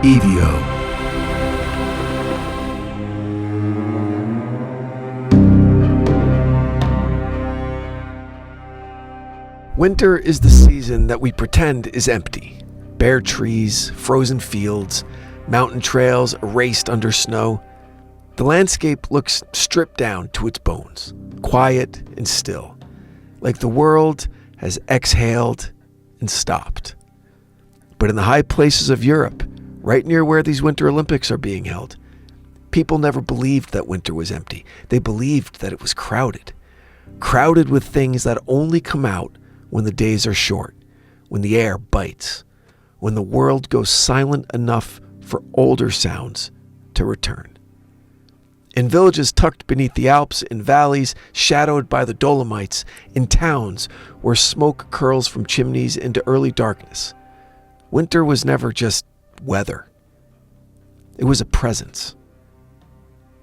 EVO. Winter is the season that we pretend is empty. Bare trees, frozen fields, mountain trails erased under snow. The landscape looks stripped down to its bones, quiet and still, like the world has exhaled and stopped. But in the high places of Europe, right near where these Winter Olympics are being held, people never believed that winter was empty. They believed that it was crowded with things that only come out when the days are short, when the air bites, when the world goes silent enough for older sounds to return. In villages tucked beneath the Alps, in valleys shadowed by the Dolomites, in towns where smoke curls from chimneys into early darkness, winter was never just weather. It was a presence.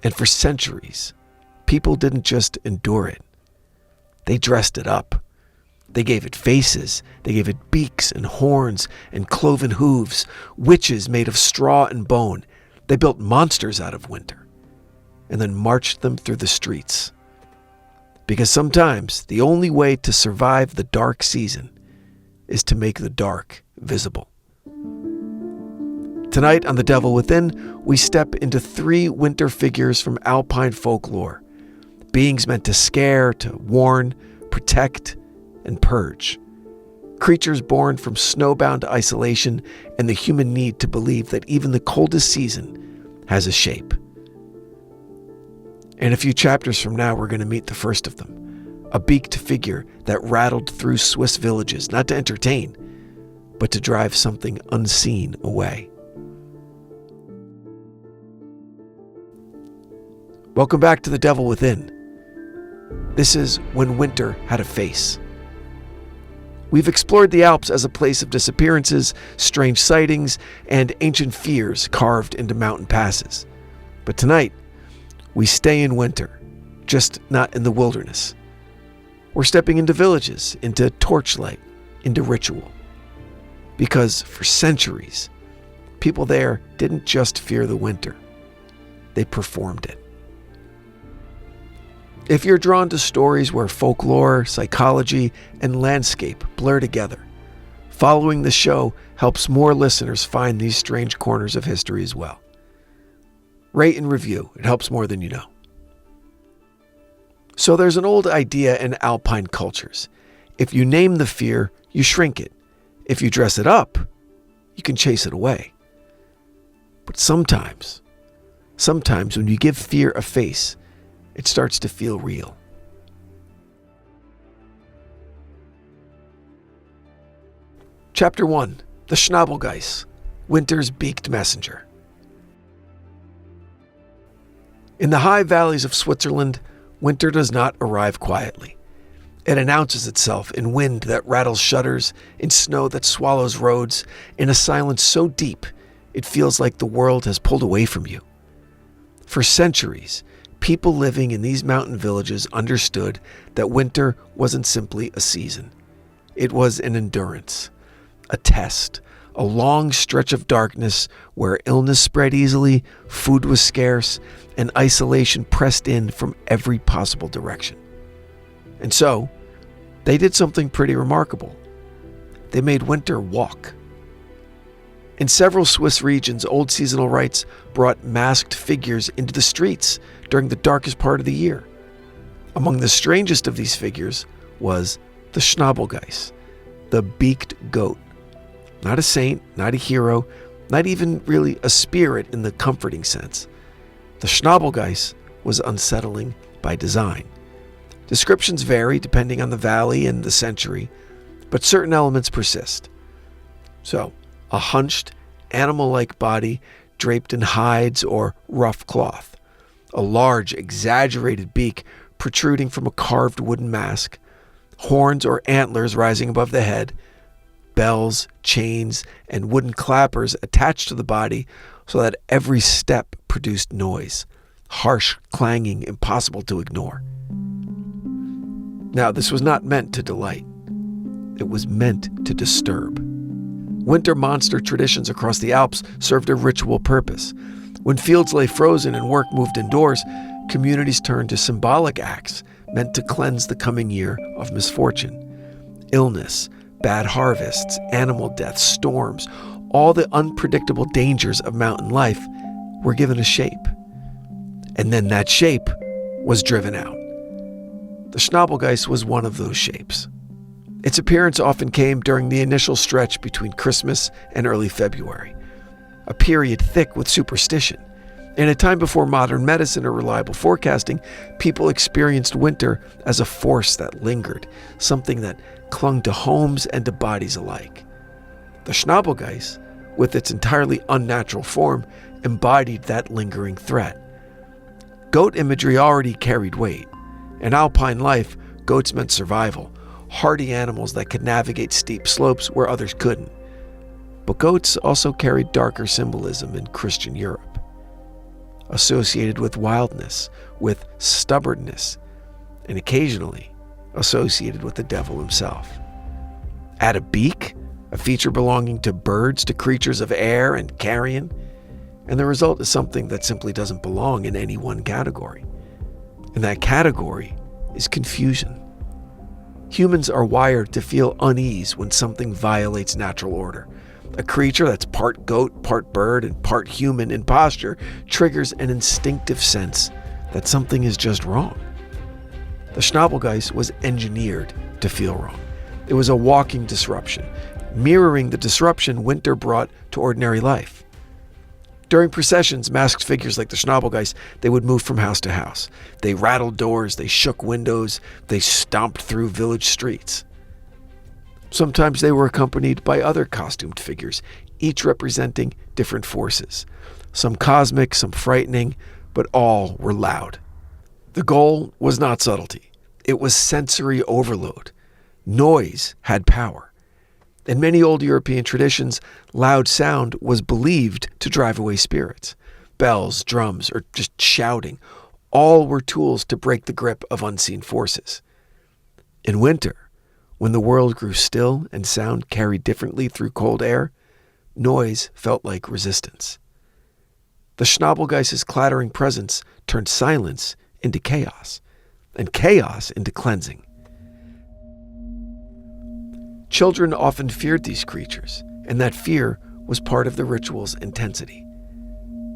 And for centuries, people didn't just endure it. They dressed it up. They gave it faces, they gave it beaks and horns and cloven hooves, witches made of straw and bone. They built monsters out of winter and then marched them through the streets. Because sometimes the only way to survive the dark season is to make the dark visible. Tonight on The Devil Within, we step into 3 winter figures from Alpine folklore, beings meant to scare, to warn, protect, and purge. Creatures born from snowbound isolation and the human need to believe that even the coldest season has a shape. In a few chapters from now, we're going to meet the first of them, a beaked figure that rattled through Swiss villages, not to entertain, but to drive something unseen away. Welcome back to The Devil Within. This is When Winter Had a Face. We've explored the Alps as a place of disappearances, strange sightings, and ancient fears carved into mountain passes. But tonight, we stay in winter, just not in the wilderness. We're stepping into villages, into torchlight, into ritual. Because for centuries, people there didn't just fear the winter, they performed it. If you're drawn to stories where folklore, psychology, and landscape blur together, following the show helps more listeners find these strange corners of history as well. Rate and review. It helps more than you know. So there's an old idea in Alpine cultures. If you name the fear, you shrink it. If you dress it up, you can chase it away. But sometimes when you give fear a face, it starts to feel real. Chapter 1. The Schnabelgeiss, Winter's Beaked Messenger. In the high valleys of Switzerland, winter does not arrive quietly. It announces itself in wind that rattles shutters, in snow that swallows roads, in a silence so deep it feels like the world has pulled away from you. For centuries, people living in these mountain villages understood that winter wasn't simply a season. It was an endurance, a test, a long stretch of darkness where illness spread easily, food was scarce, and isolation pressed in from every possible direction. And so, they did something pretty remarkable. They made winter walk. In several Swiss regions, old seasonal rites brought masked figures into the streets during the darkest part of the year. Among the strangest of these figures was the Schnabelgeiss, the beaked goat. Not a saint, not a hero, not even really a spirit in the comforting sense. The Schnabelgeiss was unsettling by design. Descriptions vary depending on the valley and the century, but certain elements persist. So, a hunched, animal-like body draped in hides or rough cloth, a large, exaggerated beak protruding from a carved wooden mask, horns or antlers rising above the head, bells, chains, and wooden clappers attached to the body so that every step produced noise, harsh, clanging, impossible to ignore. Now, this was not meant to delight. It was meant to disturb. Winter monster traditions across the Alps served a ritual purpose. When fields lay frozen and work moved indoors, communities turned to symbolic acts meant to cleanse the coming year of misfortune. Illness, bad harvests, animal deaths, storms, all the unpredictable dangers of mountain life were given a shape. And then that shape was driven out. The Schnabelgeiss was one of those shapes. Its appearance often came during the initial stretch between Christmas and early February, a period thick with superstition. In a time before modern medicine or reliable forecasting, people experienced winter as a force that lingered, something that clung to homes and to bodies alike. The Schnabelgeiss, with its entirely unnatural form, embodied that lingering threat. Goat imagery already carried weight. In alpine life, goats meant survival, hardy animals that could navigate steep slopes where others couldn't. But goats also carried darker symbolism in Christian Europe, associated with wildness, with stubbornness, and occasionally associated with the devil himself. Add a beak, a feature belonging to birds, to creatures of air and carrion, and the result is something that simply doesn't belong in any one category. And that category is confusion. Humans are wired to feel unease when something violates natural order. A creature that's part goat, part bird, and part human in posture triggers an instinctive sense that something is just wrong. The Schnabelgeiss was engineered to feel wrong. It was a walking disruption, mirroring the disruption winter brought to ordinary life. During processions, masked figures like the Schnabelgeiss, they would move from house to house. They rattled doors, they shook windows, they stomped through village streets. Sometimes they were accompanied by other costumed figures, each representing different forces. Some cosmic, some frightening, but all were loud. The goal was not subtlety. It was sensory overload. Noise had power. In many old European traditions, loud sound was believed to drive away spirits. Bells, drums, or just shouting, all were tools to break the grip of unseen forces. In winter, when the world grew still and sound carried differently through cold air, noise felt like resistance. The Schnabelgeiss's clattering presence turned silence into chaos, and chaos into cleansing. Children often feared these creatures, and that fear was part of the ritual's intensity.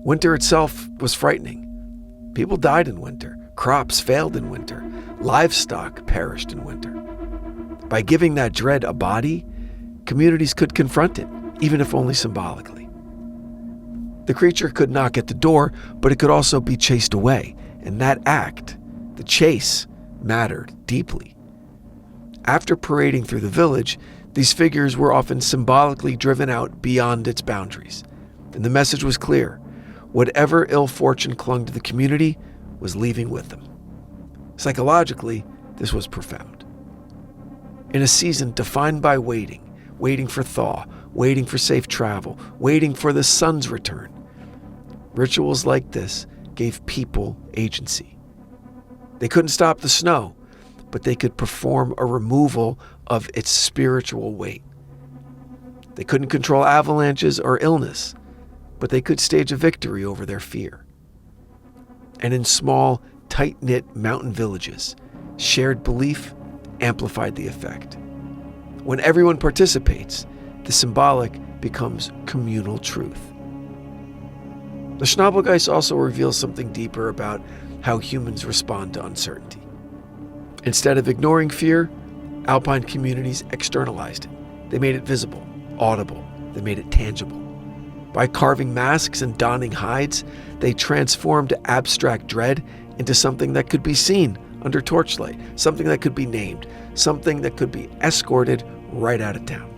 Winter itself was frightening. People died in winter, crops failed in winter, livestock perished in winter. By giving that dread a body, communities could confront it, even if only symbolically. The creature could knock at the door, but it could also be chased away, and that act, the chase, mattered deeply. After parading through the village, these figures were often symbolically driven out beyond its boundaries. And the message was clear. Whatever ill fortune clung to the community was leaving with them. Psychologically, this was profound. In a season defined by waiting for thaw, waiting for safe travel, waiting for the sun's return, rituals like this gave people agency. They couldn't stop the snow, but they could perform a removal of its spiritual weight. They couldn't control avalanches or illness, but they could stage a victory over their fear. And in small, tight-knit mountain villages, shared belief amplified the effect. When everyone participates, the symbolic becomes communal truth. The Schnabelgeiss also reveals something deeper about how humans respond to uncertainty. Instead of ignoring fear, alpine communities externalized it. They made it visible, audible. They made it tangible. By carving masks and donning hides, they transformed abstract dread into something that could be seen under torchlight, something that could be named, something that could be escorted right out of town.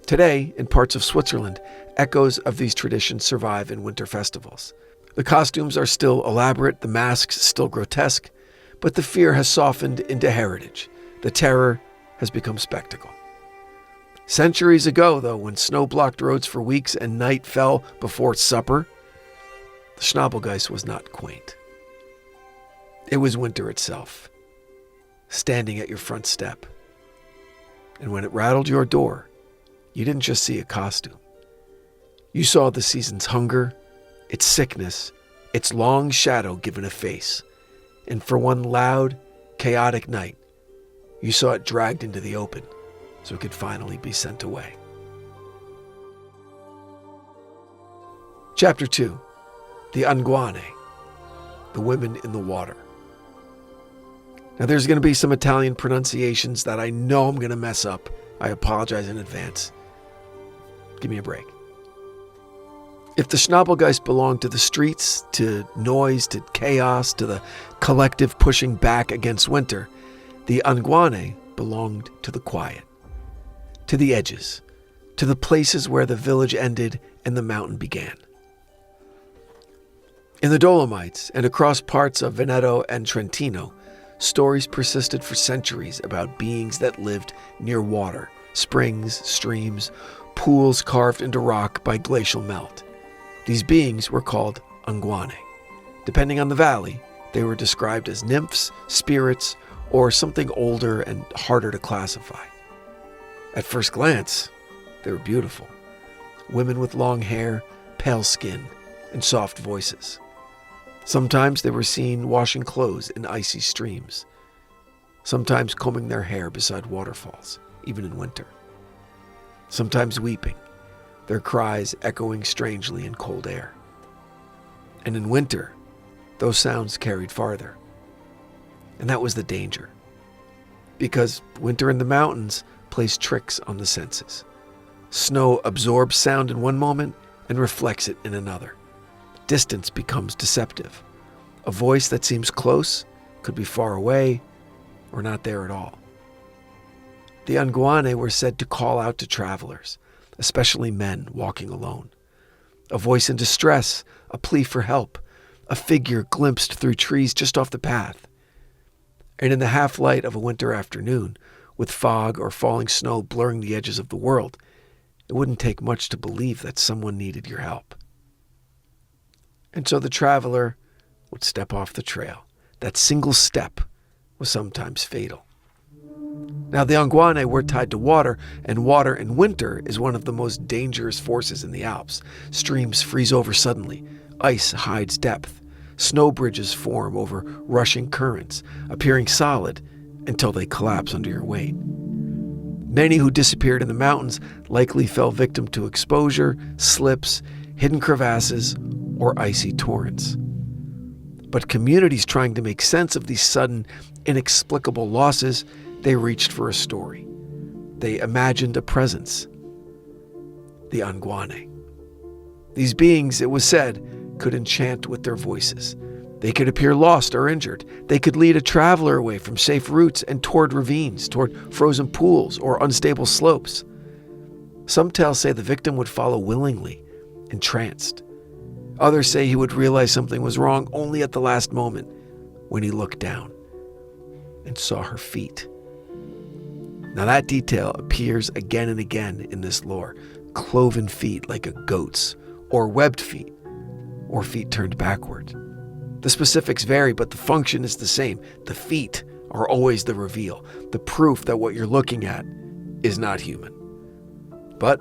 Today, in parts of Switzerland, echoes of these traditions survive in winter festivals. The costumes are still elaborate, the masks still grotesque, but the fear has softened into heritage. The terror has become spectacle. Centuries ago, though, when snow blocked roads for weeks and night fell before supper, the Schnabelgeiss was not quaint. It was winter itself, standing at your front step. And when it rattled your door, you didn't just see a costume. You saw the season's hunger, its sickness, its long shadow given a face. And for one loud, chaotic night, you saw it dragged into the open so it could finally be sent away. Chapter 2. The Anguane, the women in the water. Now there's going to be some Italian pronunciations that I know I'm going to mess up. I apologize in advance. Give me a break. If the Schnabelgeiss belonged to the streets, to noise, to chaos, to the collective pushing back against winter, the Anguane belonged to the quiet, to the edges, to the places where the village ended and the mountain began. In the Dolomites and across parts of Veneto and Trentino, stories persisted for centuries about beings that lived near water, springs, streams, pools carved into rock by glacial melt. These beings were called Anguane. Depending on the valley, they were described as nymphs, spirits, or something older and harder to classify. At first glance, they were beautiful. Women with long hair, pale skin, and soft voices. Sometimes they were seen washing clothes in icy streams. Sometimes combing their hair beside waterfalls, even in winter. Sometimes weeping, their cries echoing strangely in cold air. And in winter, those sounds carried farther. And that was the danger. Because winter in the mountains plays tricks on the senses. Snow absorbs sound in one moment and reflects it in another. Distance becomes deceptive. A voice that seems close could be far away or not there at all. The Anguane were said to call out to travelers, especially men walking alone. A voice in distress, a plea for help, a figure glimpsed through trees just off the path. And in the half-light of a winter afternoon, with fog or falling snow blurring the edges of the world, it wouldn't take much to believe that someone needed your help. And so the traveler would step off the trail. That single step was sometimes fatal. Now the Anguane were tied to water, and water in winter is one of the most dangerous forces in the Alps. Streams freeze over suddenly. Ice hides depth. Snow bridges form over rushing currents, appearing solid until they collapse under your weight. Many who disappeared in the mountains likely fell victim to exposure, slips, hidden crevasses, or icy torrents. But communities trying to make sense of these sudden, inexplicable losses, they reached for a story. They imagined a presence. The Anguane. These beings, it was said, could enchant with their voices. They could appear lost or injured. They could lead a traveler away from safe routes and toward ravines, toward frozen pools or unstable slopes. Some tales say the victim would follow willingly, entranced. Others say he would realize something was wrong only at the last moment when he looked down and saw her feet. Now that detail appears again and again in this lore. Cloven feet like a goat's, or webbed feet, or feet turned backward. The specifics vary, but the function is the same. The feet are always the reveal, the proof that what you're looking at is not human. But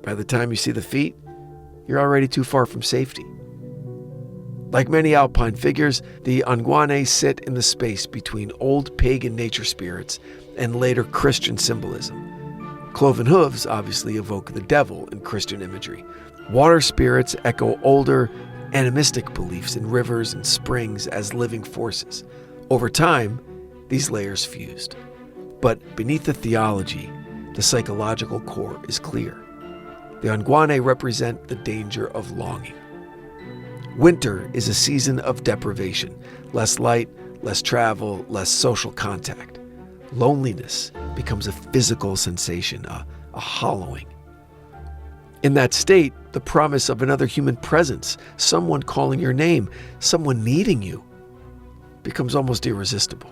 by the time you see the feet, you're already too far from safety. Like many alpine figures, the Anguane sit in the space between old pagan nature spirits and later Christian symbolism. Cloven hooves obviously evoke the devil in Christian imagery. Water spirits echo older, animistic beliefs in rivers and springs as living forces. Over time, these layers fused. But beneath the theology, the psychological core is clear. The Anguane represent the danger of longing. Winter is a season of deprivation, less light, less travel, less social contact. Loneliness becomes a physical sensation, a hollowing. In that state, the promise of another human presence, someone calling your name, someone needing you, becomes almost irresistible.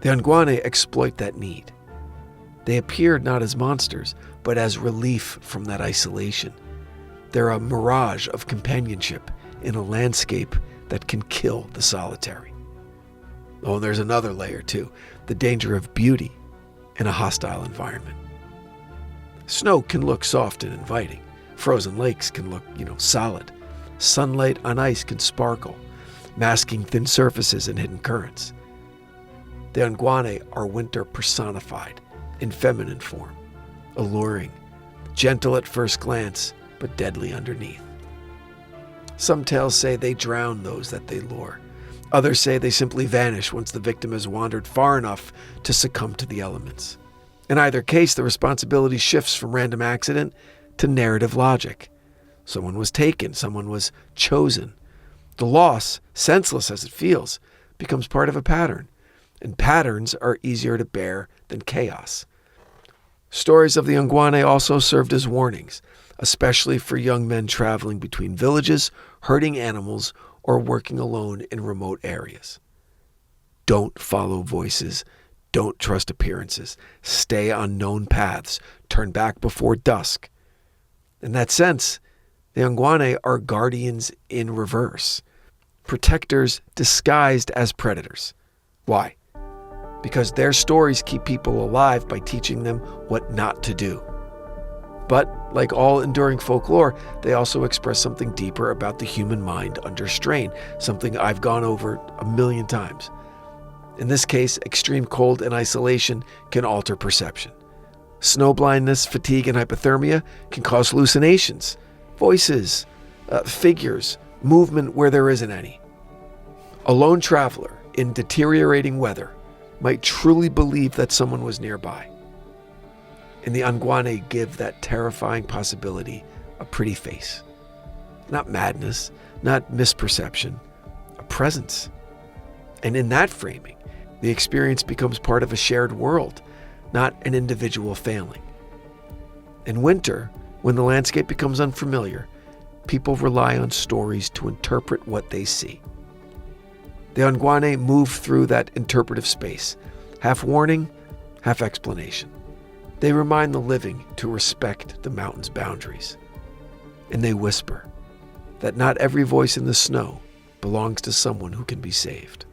The Anguane exploit that need. They appear not as monsters, but as relief from that isolation. They're a mirage of companionship in a landscape that can kill the solitary. Oh, and there's another layer too, the danger of beauty in a hostile environment. Snow can look soft and inviting. Frozen lakes can look, solid. Sunlight on ice can sparkle, masking thin surfaces and hidden currents. The Anguane are winter personified, in feminine form, alluring, gentle at first glance, but deadly underneath. Some tales say they drown those that they lure. Others say they simply vanish once the victim has wandered far enough to succumb to the elements. In either case, the responsibility shifts from random accident to narrative logic. Someone was taken, someone was chosen. The loss, senseless as it feels, becomes part of a pattern, and patterns are easier to bear than chaos. Stories of the Anguane also served as warnings, especially for young men traveling between villages, herding animals, or working alone in remote areas. Don't follow voices. Don't trust appearances. Stay on known paths. Turn back before dusk. In that sense, the Anguane are guardians in reverse, protectors disguised as predators. Why? Because their stories keep people alive by teaching them what not to do. But, like all enduring folklore, they also express something deeper about the human mind under strain, something I've gone over 1,000,000 times. In this case, extreme cold and isolation can alter perception. Snow blindness, fatigue, and hypothermia can cause hallucinations, voices, figures, movement where there isn't any. A lone traveler in deteriorating weather might truly believe that someone was nearby. And the Anguane give that terrifying possibility a pretty face. Not madness, not misperception, a presence. And in that framing, the experience becomes part of a shared world, not an individual failing. In winter, when the landscape becomes unfamiliar, people rely on stories to interpret what they see. The Anguane move through that interpretive space, half warning, half explanation. They remind the living to respect the mountain's boundaries. And they whisper that not every voice in the snow belongs to someone who can be saved.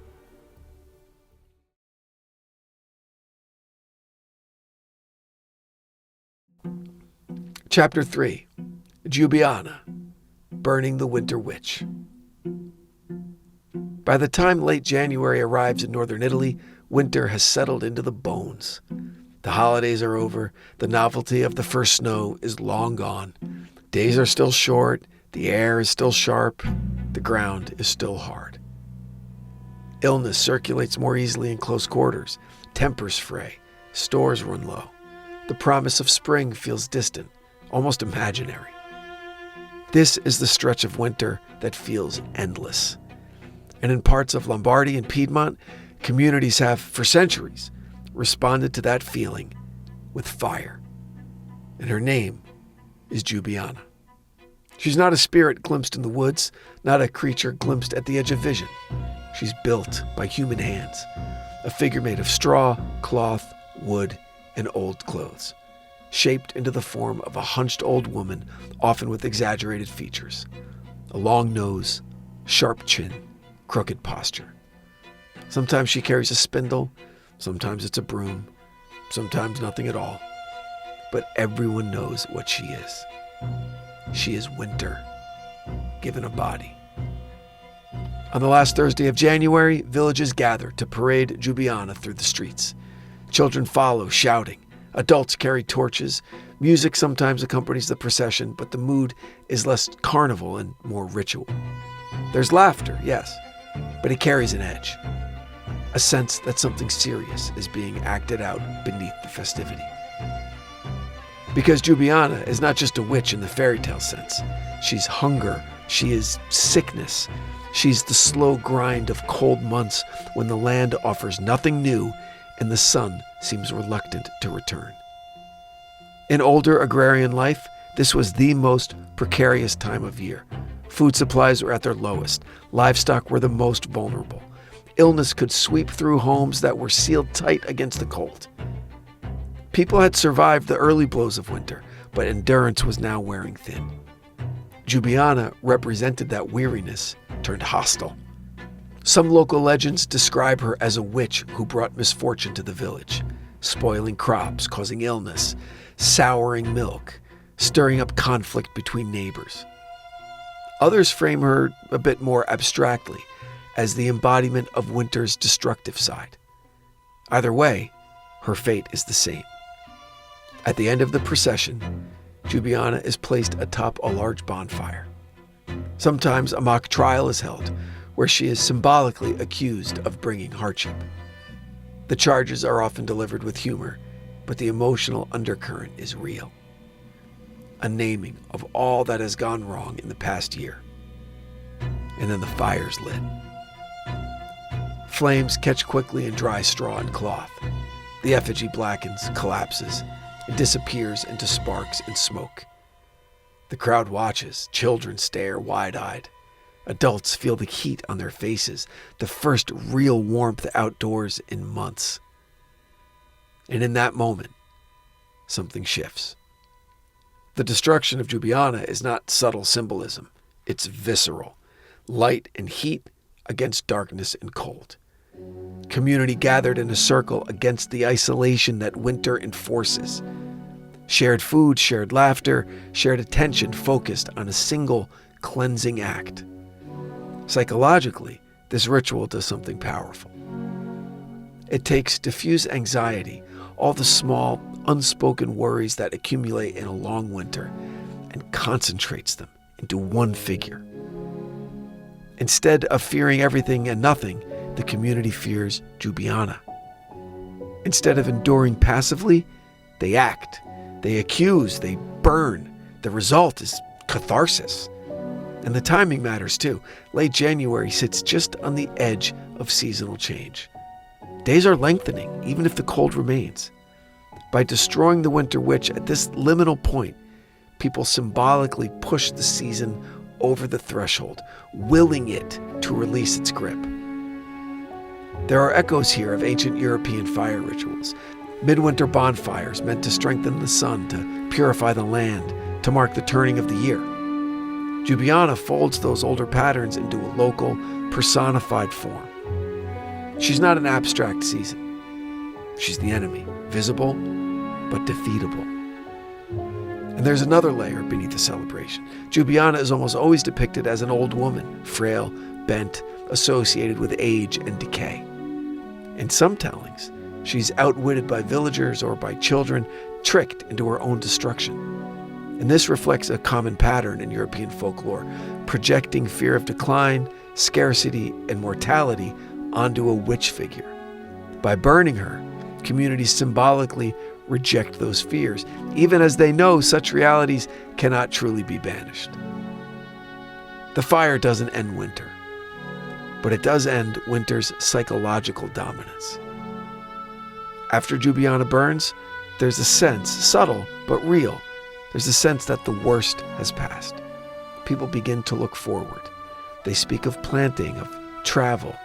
Chapter 3. Giubiana, Burning the Winter Witch. By the time late January arrives in northern Italy, winter has settled into the bones. The holidays are over. The novelty of the first snow is long gone. Days are still short. The air is still sharp. The ground is still hard. Illness circulates more easily in close quarters. Tempers fray. Stores run low. The promise of spring feels distant, almost imaginary. This is the stretch of winter that feels endless. And in parts of Lombardy and Piedmont, communities have, for centuries, responded to that feeling with fire. And her name is Giubiana. She's not a spirit glimpsed in the woods, not a creature glimpsed at the edge of vision. She's built by human hands, a figure made of straw, cloth, wood, and old clothes, shaped into the form of a hunched old woman, often with exaggerated features, a long nose, sharp chin, crooked posture. Sometimes she carries a spindle, sometimes it's a broom, sometimes nothing at all. But everyone knows what she is. She is winter, given a body. On the last Thursday of January, villages gather to parade Giubiana through the streets. Children follow, shouting. Adults carry torches. Music sometimes accompanies the procession, but the mood is less carnival and more ritual. There's laughter, yes, but it carries an edge. A sense that something serious is being acted out beneath the festivity. Because Giubiana is not just a witch in the fairy tale sense. She's hunger. She is sickness. She's the slow grind of cold months when the land offers nothing new and the sun seems reluctant to return. In older agrarian life, this was the most precarious time of year. Food supplies were at their lowest. Livestock were the most vulnerable. Illness could sweep through homes that were sealed tight against the cold. People had survived the early blows of winter, but endurance was now wearing thin. Giubiana represented that weariness turned hostile. Some local legends describe her as a witch who brought misfortune to the village. spoiling crops, causing illness, souring milk, stirring up conflict between neighbors. Others frame her a bit more abstractly as the embodiment of winter's destructive side. Either way, her fate is the same. At the end of the procession, Ljubljana is placed atop a large bonfire. Sometimes a mock trial is held, where she is symbolically accused of bringing hardship. The charges are often delivered with humor, but the emotional undercurrent is real. A naming of all that has gone wrong in the past year. And then the fire's lit. Flames catch quickly in dry straw and cloth. The effigy blackens, collapses, and disappears into sparks and smoke. The crowd watches, children stare wide-eyed. Adults feel the heat on their faces, the first real warmth outdoors in months. And in that moment, something shifts. The destruction of Ljubljana is not subtle symbolism, it's visceral. Light and heat against darkness and cold. Community gathered in a circle against the isolation that winter enforces. Shared food, shared laughter, shared attention focused on a single cleansing act. Psychologically, this ritual does something powerful. It takes diffuse anxiety, all the small, unspoken worries that accumulate in a long winter, and concentrates them into one figure. Instead of fearing everything and nothing, the community fears Ljubljana. Instead of enduring passively, they act, they accuse, they burn. The result is catharsis. And the timing matters too. Late January sits just on the edge of seasonal change. Days are lengthening, even if the cold remains. By destroying the winter witch at this liminal point, people symbolically push the season over the threshold, willing it to release its grip. There are echoes here of ancient European fire rituals, midwinter bonfires meant to strengthen the sun, to purify the land, to mark the turning of the year. Ljubljana folds those older patterns into a local, personified form. She's not an abstract season. She's the enemy, visible but defeatable. And there's another layer beneath the celebration. Ljubljana is almost always depicted as an old woman, frail, bent, associated with age and decay. In some tellings, she's outwitted by villagers or by children, tricked into her own destruction. And this reflects a common pattern in European folklore, projecting fear of decline, scarcity, and mortality onto a witch figure. By burning her, communities symbolically reject those fears, even as they know such realities cannot truly be banished. The fire doesn't end winter, but it does end winter's psychological dominance. After Ljubljana burns, there's a sense, subtle but real, there's a sense that the worst has passed. People begin to look forward. They speak of planting, of travel,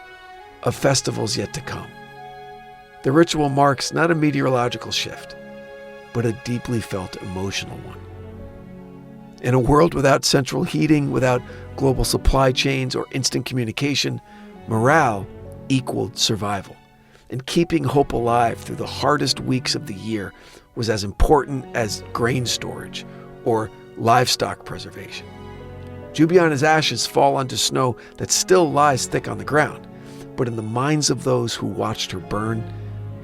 of festivals yet to come. The ritual marks not a meteorological shift, but a deeply felt emotional one. In a world without central heating, without global supply chains or instant communication, morale equaled survival. And keeping hope alive through the hardest weeks of the year was as important as grain storage or livestock preservation. Ljubljana's ashes fall onto snow that still lies thick on the ground, but in the minds of those who watched her burn,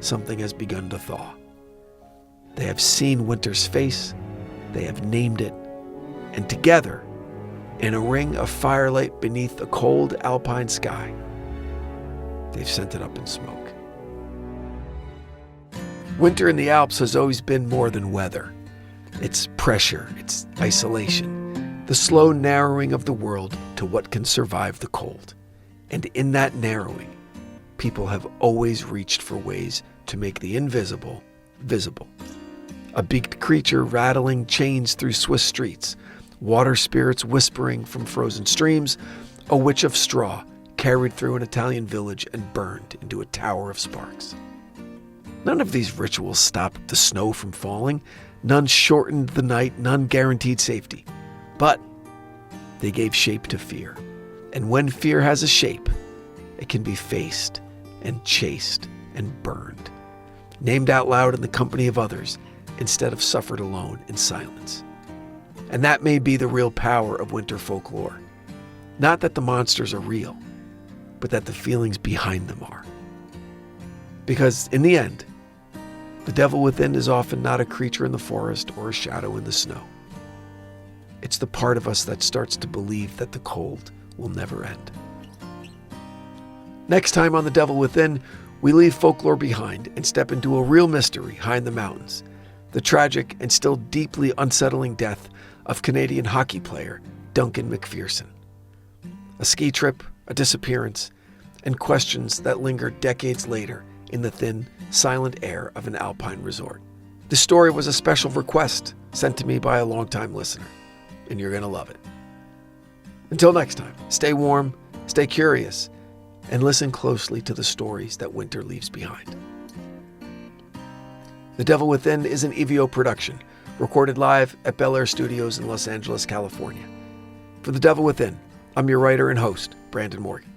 something has begun to thaw. They have seen winter's face, they have named it, and together, in a ring of firelight beneath a cold alpine sky, they've sent it up in smoke. Winter in the Alps has always been more than weather. It's pressure, it's isolation, the slow narrowing of the world to what can survive the cold. And in that narrowing, people have always reached for ways to make the invisible visible. A beaked creature rattling chains through Swiss streets, water spirits whispering from frozen streams, a witch of straw carried through an Italian village and burned into a tower of sparks. None of these rituals stopped the snow from falling, none shortened the night, none guaranteed safety. But they gave shape to fear. And when fear has a shape, it can be faced and chased and burned. named out loud in the company of others instead of suffered alone in silence. And that may be the real power of winter folklore. Not that the monsters are real, but that the feelings behind them are. Because in the end, the devil within is often not a creature in the forest or a shadow in the snow. It's the part of us that starts to believe that the cold will never end. Next time on The Devil Within, we leave folklore behind and step into a real mystery high in the mountains, the tragic and still deeply unsettling death of Canadian hockey player Duncan McPherson. A ski trip, a disappearance, and questions that linger decades later in the thin, silent air of an alpine resort. This story was a special request sent to me by a longtime listener, and you're going to love it. Until next time, stay warm, stay curious, and listen closely to the stories that winter leaves behind. The Devil Within is an EVO production, recorded live at Bel Air Studios in Los Angeles, California. For The Devil Within, I'm your writer and host, Brandon Morgan.